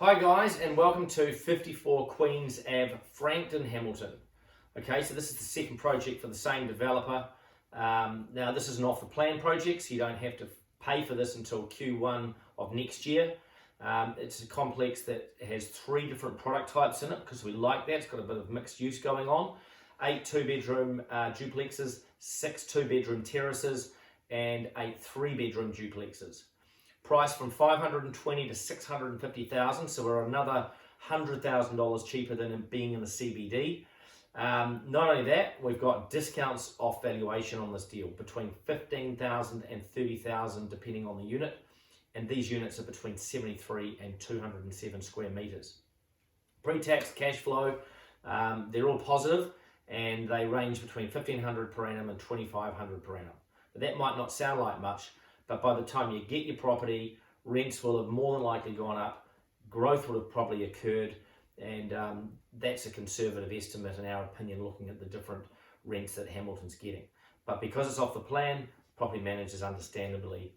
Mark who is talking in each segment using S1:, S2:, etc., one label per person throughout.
S1: Hi guys, and welcome to 54 Queens Ave, Frankton, Hamilton. Okay, so this is the second project for the same developer. Now this is an off the plan project, so you don't have to pay for this until Q1 of next year. It's a complex that has 3 different product types in it because we like that. It's got a bit of mixed use going on. 8 2-bedroom duplexes, 6 2-bedroom terraces, and 8 3-bedroom duplexes. Price from $520,000 to $650,000, so we're another $100,000 cheaper than being in the CBD. Not only that, we've got discounts off valuation on this deal, between $15,000 and $30,000 depending on the unit, and these units are between 73 and 207 square meters. Pre-tax cash flow, they're all positive, and they range between $1,500 per annum and $2,500 per annum. But that might not sound like much, but by the time you get your property, rents will have more than likely gone up, growth would have probably occurred, and that's a conservative estimate in our opinion, looking at the different rents that Hamilton's getting. But because it's off the plan, property managers understandably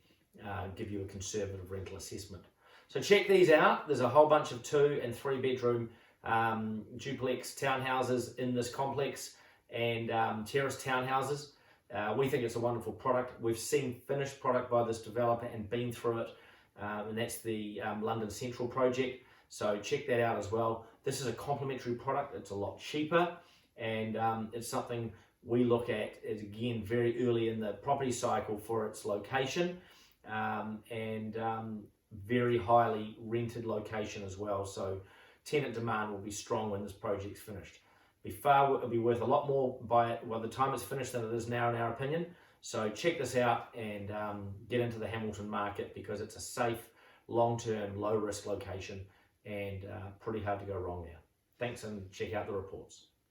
S1: give you a conservative rental assessment. So check these out. There's a whole bunch of 2 and 3 bedroom duplex townhouses in this complex, and terrace townhouses. We think it's a wonderful product. We've seen finished product by this developer and been through it, and that's the London Central project. So check that out as well. This is a complementary product. It's a lot cheaper, and it's something we look at as, again, very early in the property cycle for its location, and very highly rented location as well. So tenant demand will be strong when this project's finished. It'll be worth a lot more by the time it's finished than it is now, in our opinion. So check this out and get into the Hamilton market, because it's a safe, long-term, low-risk location, and pretty hard to go wrong there. Thanks, and check out the reports.